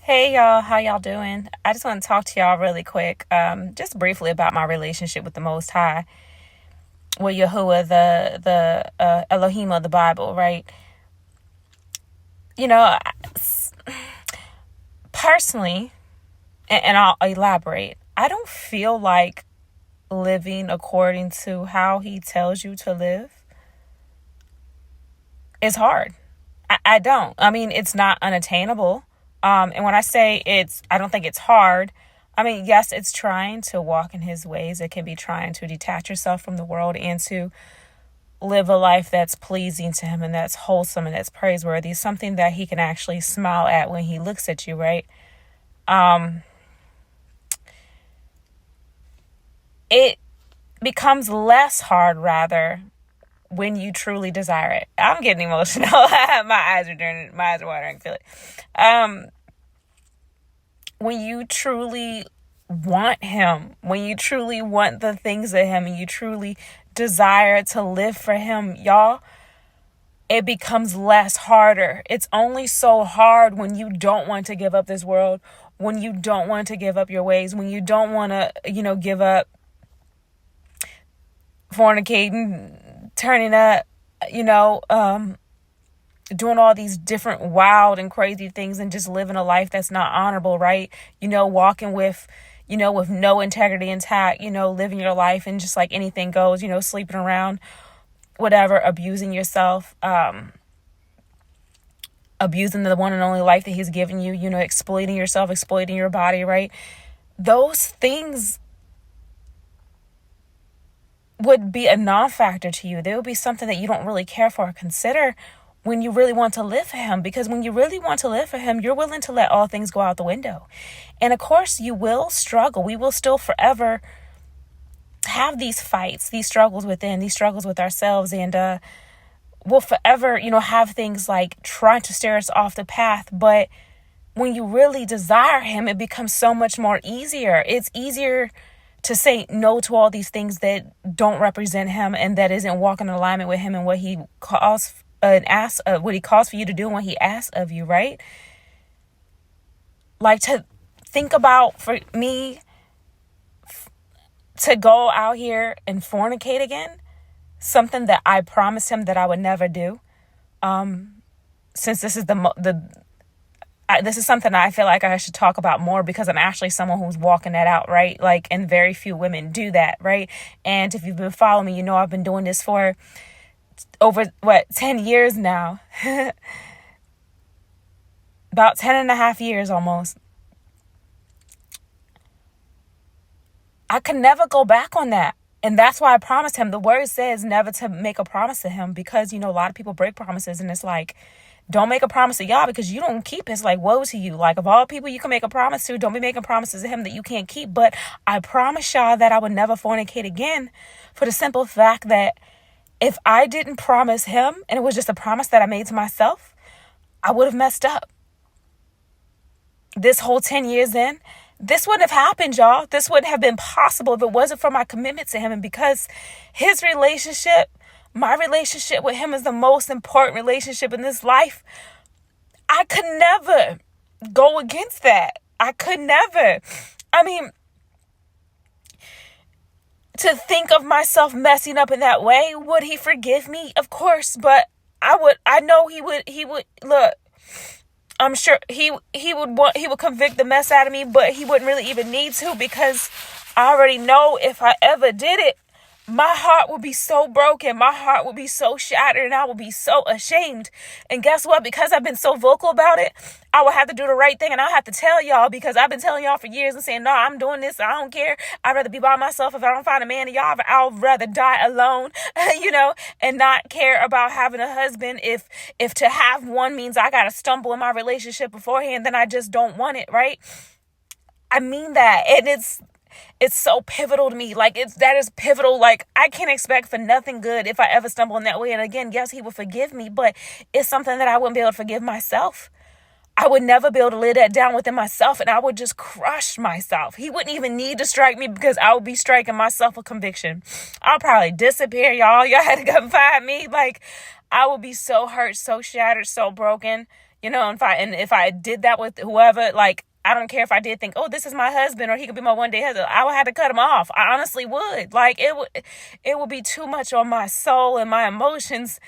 Hey y'all, how y'all doing? I just want to talk to y'all really quick, just briefly about my relationship with the Most High, with Yahuwah, the Elohim of the Bible, right? You know, personally, and I'll elaborate. I don't feel like living according to how He tells you to live is hard. I don't. I mean, it's not unattainable. And when I say I don't think it's hard. I mean, yes, it's trying to walk in His ways. It can be trying to detach yourself from the world and to live a life that's pleasing to Him and that's wholesome and that's praiseworthy. Something that He can actually smile at when He looks at you, right? It becomes less hard, rather, when you truly desire it. I'm getting emotional. My eyes are watering. I feel it. When you truly want Him, when you truly want the things of Him, and you truly desire to live for Him, y'all, it becomes less harder. It's only so hard when you don't want to give up this world, when you don't want to give up your ways, when you don't want to, give up fornicating, turning up, doing all these different wild and crazy things and just living a life that's not honorable, right? Walking with no integrity intact, living your life and just like anything goes, sleeping around, whatever, abusing yourself, abusing the one and only life that He's given you, exploiting yourself, exploiting your body, right? Those things would be a non-factor to you. They would be something that you don't really care for or consider when you really want to live for Him. Because when you really want to live for Him, you're willing to let all things go out the window. And of course, you will struggle. We will still forever have these fights, these struggles within, these struggles with ourselves. And we'll forever, have things like trying to steer us off the path. But when you really desire Him, it becomes so much more easier. It's easier to say no to all these things that don't represent Him and that isn't walking in alignment with Him and what He calls what He calls for you to do and what He asks of you, right? Like, to think about, for me, to go out here and fornicate again, something that I promised Him that I would never do. Since this is this is something I feel like I should talk about more, because I'm actually someone who's walking that out, right? Like, and very few women do that, right? And if you've been following me, I've been doing this for over 10 years now. About 10 and a half years almost. I could never go back on that. And that's why I promised Him. The word says never to make a promise to Him, because, a lot of people break promises, and it's like, don't make a promise to y'all because you don't keep it. It's like, woe to you. Like, of all people you can make a promise to, don't be making promises to Him that you can't keep. But I promise y'all that I would never fornicate again, for the simple fact that if I didn't promise Him and it was just a promise that I made to myself, I would have messed up. This whole 10 years in, this wouldn't have happened, y'all. This wouldn't have been possible if it wasn't for my commitment to Him. And because my relationship with Him is the most important relationship in this life, I could never go against that. I could never. I mean, to think of myself messing up in that way, would He forgive me? Of course, but I know He would look. I'm sure he would convict the mess out of me, but He wouldn't really even need to, because I already know if I ever did it, my heart would be so broken. My heart would be so shattered, and I would be so ashamed. And guess what? Because I've been so vocal about it, I would have to do the right thing, and I'll have to tell y'all, because I've been telling y'all for years and saying, no, I'm doing this. I don't care. I'd rather be by myself. If I don't find a man of y'all, I'll rather die alone, and not care about having a husband. If to have one means I got to stumble in my relationship beforehand, then I just don't want it, right? I mean that. And it's so pivotal to me. Like, that is pivotal. Like, I can't expect for nothing good if I ever stumble in that way. And again, yes, He will forgive me, but it's something that I wouldn't be able to forgive myself. I would never be able to lay that down within myself, and I would just crush myself. He wouldn't even need to strike me, because I would be striking myself with conviction. I'll probably disappear, y'all. Y'all had to come find me. Like, I would be so hurt, so shattered, so broken. if I did that with whoever, like, I don't care if I did think, oh, this is my husband or he could be my one day husband, I would have to cut him off. I honestly would. Like, it would be too much on my soul and my emotions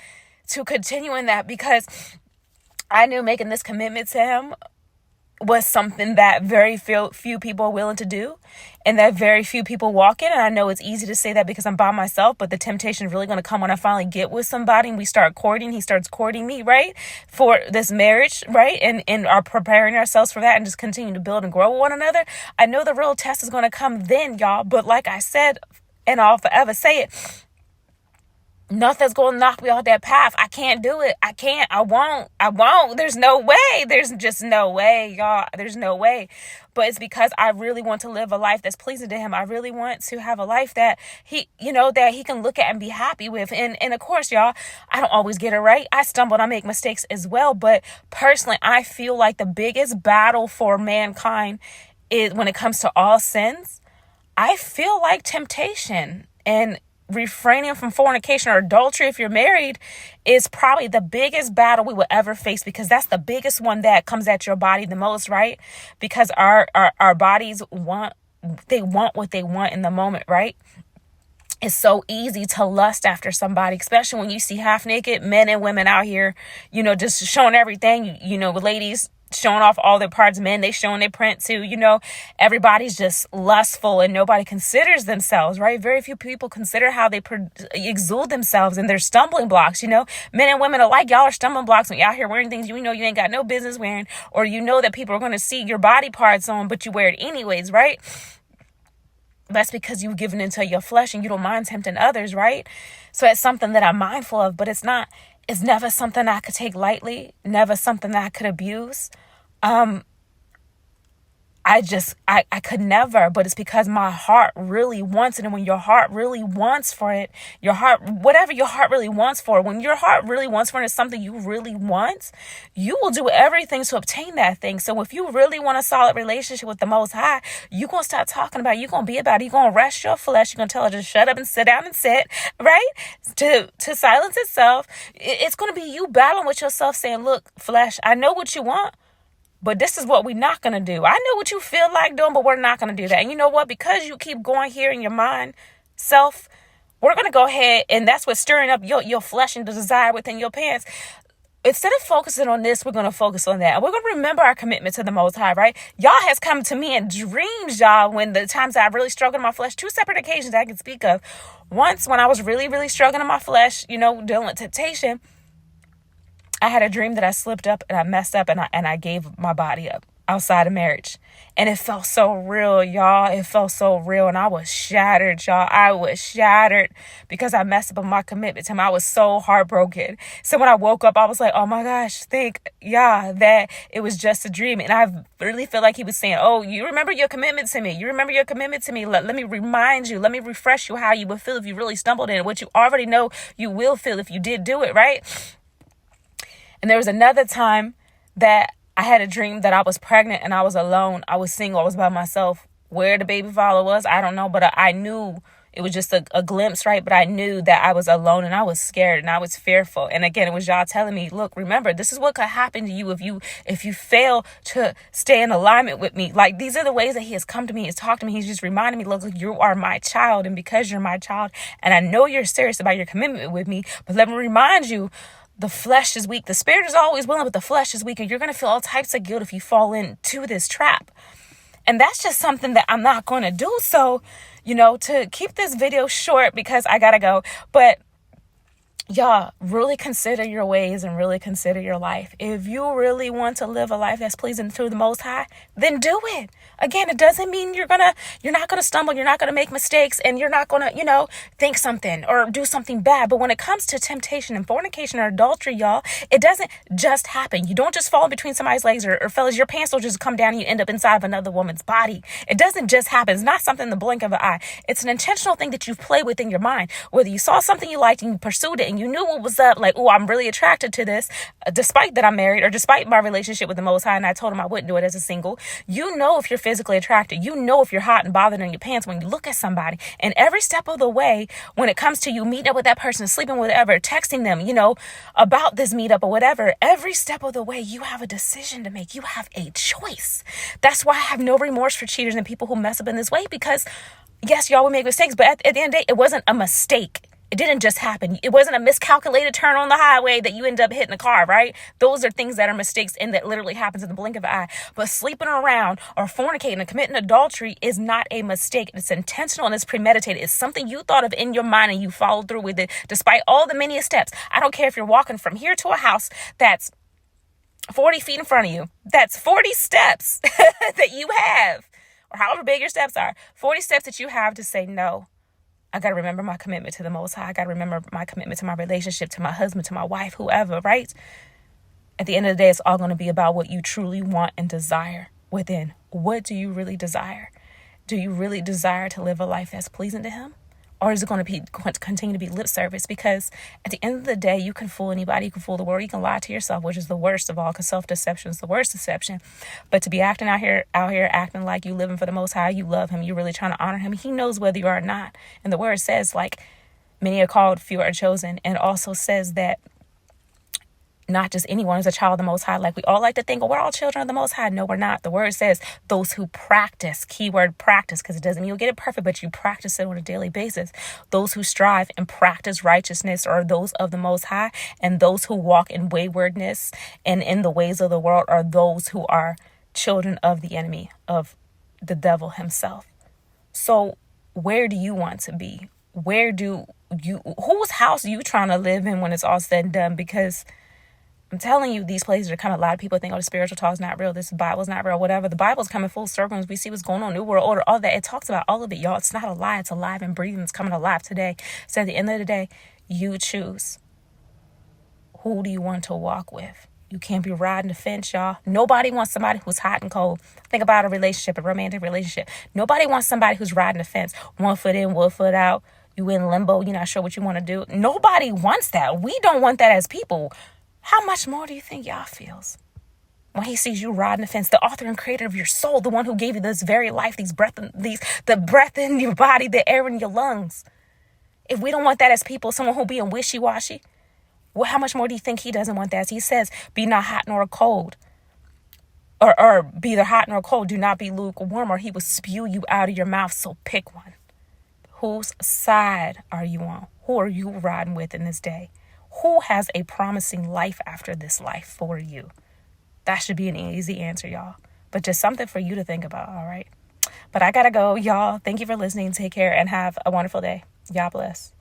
to continue in that, because I knew making this commitment to him was something that very few people are willing to do, and that very few people walk in. And I know it's easy to say that because I'm by myself, but the temptation is really going to come when I finally get with somebody and we start courting. He starts courting me, right, for this marriage, right, and are preparing ourselves for that and just continue to build and grow with one another. I know the real test is going to come then, y'all. But like I said, and I'll forever say it, nothing's going to knock me off that path. I can't do it. I can't. I won't. There's no way. There's just no way, y'all. There's no way. But it's because I really want to live a life that's pleasing to him. I really want to have a life that that he can look at and be happy with. And of course, y'all, I don't always get it right. I stumble and I make mistakes as well. But personally, I feel like the biggest battle for mankind is, when it comes to all sins, I feel like temptation and refraining from fornication or adultery, if you're married, is probably the biggest battle we will ever face, because that's the biggest one that comes at your body the most, right? Because our bodies want what they want in the moment, right? It's so easy to lust after somebody, especially when you see half naked men and women out here, just showing everything, ladies showing off all their parts, men, they showing their print too, everybody's just lustful and nobody considers themselves, right? Very few people consider how they exude themselves and their stumbling blocks, men and women alike. Y'all are stumbling blocks when you're out here wearing things you ain't got no business wearing, or that people are going to see your body parts on, but you wear it anyways, right? That's because you've given into your flesh and you don't mind tempting others, right? So it's something that I'm mindful of, but it's never something I could take lightly, never something that I could abuse. I could never, but it's because my heart really wants it. And when your heart really wants for it, whatever your heart really wants for, when your heart really wants for it is something you really want, you will do everything to obtain that thing. So if you really want a solid relationship with the Most High, you're going to start talking about it. You're going to be about it. You're going to rest your flesh. You're going to tell it to shut up and sit down and sit, right? To silence itself. It's going to be you battling with yourself saying, look, flesh, I know what you want, but this is what we're not going to do. I know what you feel like doing, but we're not going to do that. And you know what? Because you keep going here in your mind, self, we're going to go ahead, and that's what's stirring up your flesh and the desire within your pants. Instead of focusing on this, we're going to focus on that. And we're going to remember our commitment to the Most High, right? Y'all has come to me in dreams, y'all, when the times I really struggled in my flesh, 2 separate occasions I can speak of. Once when I was really, really struggling in my flesh, dealing with temptation, I had a dream that I slipped up and I messed up and I gave my body up outside of marriage. And it felt so real, y'all. It felt so real. And I was shattered, y'all. I was shattered because I messed up on my commitment to him. I was so heartbroken. So when I woke up, I was like, oh my gosh, that it was just a dream. And I really feel like he was saying, oh, you remember your commitment to me. You remember your commitment to me. Let me remind you. Let me refresh you how you would feel if you really stumbled in it. What you already know you will feel if you did do it, right? And there was another time that I had a dream that I was pregnant and I was alone. I was single. I was by myself. Where the baby father was, I don't know. But I knew it was just a glimpse, right? But I knew that I was alone and I was scared and I was fearful. And again, it was y'all telling me, look, remember, this is what could happen to you if you fail to stay in alignment with me. Like, these are the ways that he has come to me. He's talked to me. He's just reminding me, look, you are my child. And because you're my child, and I know you're serious about your commitment with me, but let me remind you, the flesh is weak. The spirit is always willing, but the flesh is weak. And you're going to feel all types of guilt if you fall into this trap. And that's just something that I'm not going to do. So, to keep this video short, because I got to go. But y'all, really consider your ways and really consider your life. If you really want to live a life that's pleasing to the Most High, then do it. Again, it doesn't mean you're not gonna stumble, you're not gonna make mistakes, and you're not gonna, think something or do something bad. But when it comes to temptation and fornication or adultery, y'all, it doesn't just happen. You don't just fall in between somebody's legs, or fellas, your pants don't just come down and you end up inside of another woman's body. It doesn't just happen. It's not something in the blink of an eye. It's an intentional thing that you play with in your mind. Whether you saw something you liked and you pursued it and you knew what was up, like, oh, I'm really attracted to this, despite that I'm married or despite my relationship with the Most High, and I told him I wouldn't do it as a single. You know if you're physically attracted. You know if you're hot and bothered in your pants when you look at somebody. And every step of the way, when it comes to you meeting up with that person, sleeping with whatever, texting them, about this meetup or whatever, every step of the way, you have a decision to make. You have a choice. That's why I have no remorse for cheaters and people who mess up in this way, because yes, y'all will make mistakes, but at the end of the day, it wasn't a mistake. It didn't just happen. It wasn't a miscalculated turn on the highway that you end up hitting a car, right? Those are things that are mistakes and that literally happens in the blink of an eye. But sleeping around or fornicating and committing adultery is not a mistake. It's intentional and it's premeditated. It's something you thought of in your mind and you followed through with it despite all the many steps. I don't care if you're walking from here to a house that's 40 feet in front of you. That's 40 steps that you have, or however big your steps are. 40 steps that you have to say no. I got to remember my commitment to the Most High. I got to remember my commitment to my relationship, to my husband, to my wife, whoever, right? At the end of the day, it's all going to be about what you truly want and desire within. What do you really desire? Do you really desire to live a life that's pleasing to him? Or is it going to continue to be lip service? Because at the end of the day, you can fool anybody. You can fool the world. You can lie to yourself, which is the worst of all, because self-deception is the worst deception. But to be acting out here acting like you living for the Most High, you love him, you're really trying to honor him. He knows whether you are or not. And the word says, like, many are called, few are chosen. And also says that not just anyone is a child of the Most High. Like we all like to think, oh, we're all children of the Most High. No, we're not. The word says those who practice, keyword practice, because it doesn't mean you'll get it perfect, but you practice it on a daily basis. Those who strive and practice righteousness are those of the Most High, and those who walk in waywardness and in the ways of the world are those who are children of the enemy, of the devil himself. So where do you want to be? Whose house are you trying to live in when it's all said and done? Because I'm telling you, these places are coming. A lot of people think, oh, the spiritual talk is not real. This Bible is not real, whatever. The Bible's coming full circle. We see what's going on, New World Order, all that. It talks about all of it, y'all. It's not a lie. It's alive and breathing. It's coming alive today. So at the end of the day, you choose. Who do you want to walk with? You can't be riding the fence, y'all. Nobody wants somebody who's hot and cold. Think about a relationship, a romantic relationship. Nobody wants somebody who's riding the fence. 1 foot in, 1 foot out. You in limbo. You're not sure what you want to do. Nobody wants that. We don't want that as people. How much more do you think Yah feels when he sees you riding the fence, the author and creator of your soul, the one who gave you this very life, the breath in your body, the air in your lungs? If we don't want that as people, someone who'll be wishy-washy, well, how much more do you think he doesn't want that? As he says, be not hot nor cold, or be either hot nor cold. Do not be lukewarm, or he will spew you out of your mouth. So pick one. Whose side are you on? Who are you riding with in this day? Who has a promising life after this life for you? That should be an easy answer, y'all. But just something for you to think about, all right? But I gotta go, y'all. Thank you for listening. Take care and have a wonderful day. Y'all bless.